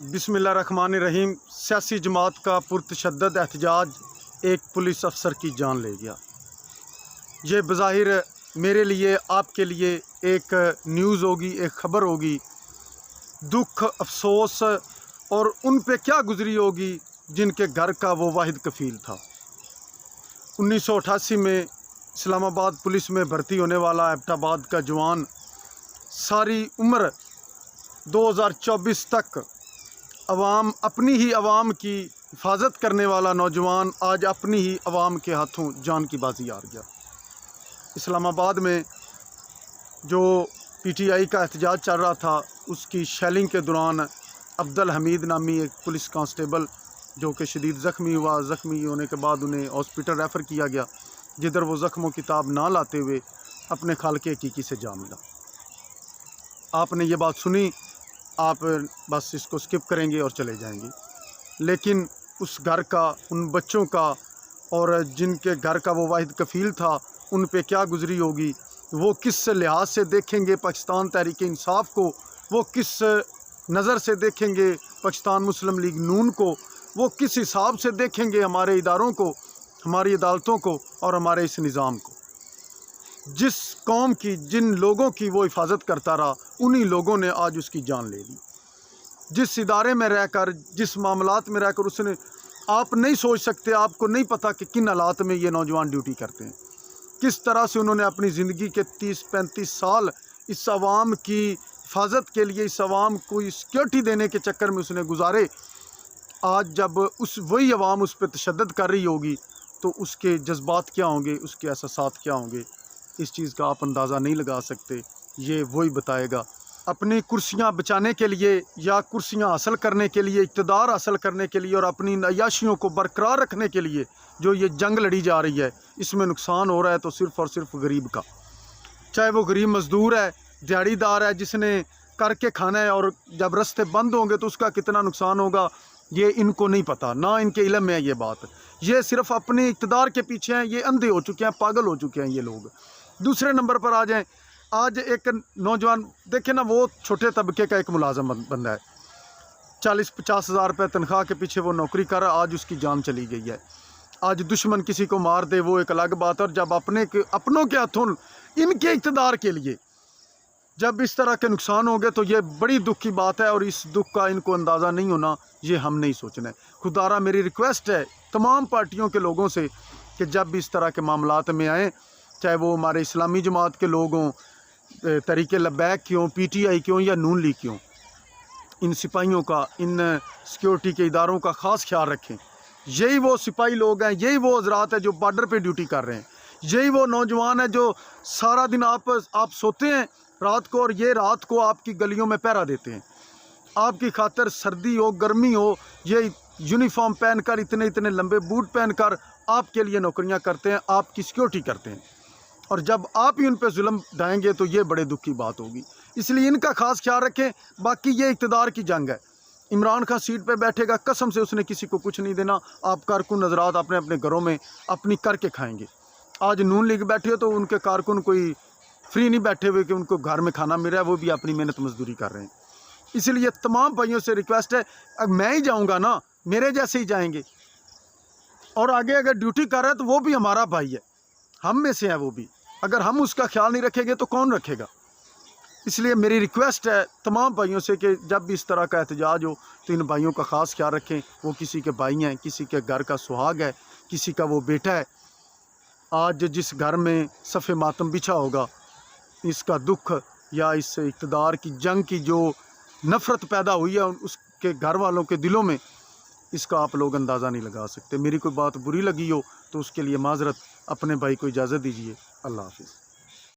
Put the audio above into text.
बिस्मिल्लाहिर्रहमानिर्रहीम। सियासी जमात का पुरतशद्दद एहतजाज एक पुलिस अफसर की जान ले गया। ये बज़ाहिर मेरे लिए, आपके लिए एक न्यूज़ होगी, एक ख़बर होगी। दुख, अफसोस और उन पे क्या गुज़री होगी जिनके घर का वो वाहिद कफ़ील था। 1988 में इस्लामाबाद पुलिस में भर्ती होने वाला एबटाबाद का जवान सारी उम्र 2024 तक अपनी ही अवाम की हिफाजत करने वाला नौजवान आज अपनी ही अवाम के हाथों जान की बाजी हार गया। इस्लामाबाद में जो PTI का एहतजाज चल रहा था, उसकी शेलिंग के दौरान अब्दुल हमीद नामी एक पुलिस कांस्टेबल जो कि शदीद ज़ख्मी हुआ, ज़ख्मी होने के बाद उन्हें हॉस्पिटल रेफ़र किया गया, जिधर वो ज़ख्मों की ताब ना लाते हुए अपने खालके हकीकी से जा मिला। आपने ये बात सुनी, आप बस इसको स्किप करेंगे और चले जाएंगे, लेकिन उस घर का, उन बच्चों का और जिनके घर का वो वाहिद कफ़ील था, उन पे क्या गुज़री होगी, वो किस लिहाज से देखेंगे पाकिस्तान तहरीक इंसाफ को, वो किस नज़र से देखेंगे पाकिस्तान मुस्लिम लीग नून को, वो किस हिसाब से देखेंगे हमारे इदारों को, हमारी अदालतों को और हमारे इस निज़ाम को। जिस कौम की, जिन लोगों की वो हिफाजत करता रहा, उन्हीं लोगों ने आज उसकी जान ले ली। जिस इदारे में रहकर, जिस मामलात में रहकर उसने, आप नहीं सोच सकते, आपको नहीं पता कि किन हालात में ये नौजवान ड्यूटी करते हैं, किस तरह से उन्होंने अपनी ज़िंदगी के 30-35 साल इस आवाम की हिफाजत के लिए, इस आवाम को सिक्योरिटी देने के चक्कर में उसने गुजारे। आज जब वही आवाम उस पर तशद्दुद कर रही होगी तो उसके जज्बात क्या होंगे, उसके एहसासात क्या होंगे, इस चीज़ का आप अंदाज़ा नहीं लगा सकते। ये वही बताएगा। अपनी कुर्सियां बचाने के लिए या कुर्सियां हासिल करने के लिए, इक़्तिदार हासिल करने के लिए और अपनी अय्याशियों को बरकरार रखने के लिए जो ये जंग लड़ी जा रही है, इसमें नुकसान हो रहा है तो सिर्फ़ और सिर्फ गरीब का। चाहे वो गरीब मज़दूर है, दिहाड़ीदार है, जिसने करके खाना है, और जब रास्ते बंद होंगे तो उसका कितना नुकसान होगा ये इनको नहीं पता, ना इनके इल्म में है ये बात। ये सिर्फ़ अपने इक़्तिदार के पीछे हैं, ये अंधे हो चुके हैं, पागल हो चुके हैं ये लोग। दूसरे नंबर पर आ जाएं, आज एक नौजवान देखें ना, वो छोटे तबके का एक मुलाजम बंदा है, 40-50 हज़ार रुपये तनख्वाह के पीछे वो नौकरी कर रहा, आज उसकी जान चली गई है। आज दुश्मन किसी को मार दे वो एक अलग बात है, और जब अपनों के हाथों इनके इक़्तिदार के लिए जब इस तरह के नुकसान होंगे तो ये बड़ी दुख की बात है, और इस दुख का इनको अंदाज़ा नहीं होना, ये हम नहीं सोचना है। खुदारा मेरी रिक्वेस्ट है तमाम पार्टियों के लोगों से कि जब भी इस तरह के मामलात में आएँ, चाहे वो हमारे इस्लामी जमात के लोग हों, तहरीक लब्बैक क्यों, PTI क्यों या नून लीग क्यों, इन सिपाहियों का, इन सिक्योरिटी के इदारों का ख़ास ख्याल रखें। यही वो सिपाही लोग हैं, यही वो हज़रात हैं जो बॉर्डर पे ड्यूटी कर रहे हैं, यही वो नौजवान हैं जो सारा दिन आप सोते हैं रात को, और ये रात को आपकी गलियों में पहरा देते हैं। आपकी खातिर सर्दी हो, गर्मी हो, ये यूनिफॉर्म पहनकर, इतने इतने लंबे बूट पहनकर आपके लिए नौकरियां करते हैं, आपकी सिक्योरिटी करते हैं, और जब आप ही उन पर जुल्म ढाएंगे तो ये बड़े दुख की बात होगी। इसलिए इनका खास ख्याल रखें। बाकी ये इक़्तिदार की जंग है। इमरान खान सीट पे बैठेगा, कसम से उसने किसी को कुछ नहीं देना। आप कारकुन नजरात अपने अपने घरों में अपनी करके खाएंगे। आज नून लीग बैठे हो तो उनके कारकुन कोई फ्री नहीं बैठे हुए कि उनको घर में खाना मिल रहा है, वो भी अपनी मेहनत मजदूरी कर रहे हैं। इसलिए तमाम भाइयों से रिक्वेस्ट है, अब मैं ही जाऊँगा ना, मेरे जैसे ही जाएंगे, और आगे अगर ड्यूटी कर रहा है तो वो भी हमारा भाई है, हम में से है वो भी। अगर हम उसका ख्याल नहीं रखेंगे तो कौन रखेगा। इसलिए मेरी रिक्वेस्ट है तमाम भाइयों से कि जब भी इस तरह का एहतजाज हो तो इन भाइयों का ख़ास ख्याल रखें। वो किसी के भाई हैं, किसी के घर का सुहाग है, किसी का वो बेटा है। आज जिस घर में सफ़े मातम बिछा होगा, इसका दुख या इस इक़्तिदार की जंग की जो नफ़रत पैदा हुई है उसके घर वालों के दिलों में, इसका आप लोग अंदाज़ा नहीं लगा सकते। मेरी कोई बात बुरी लगी हो तो उसके लिए माज़रत, अपने भाई को इजाज़त दीजिए। अल्लाह हाफ़िज़।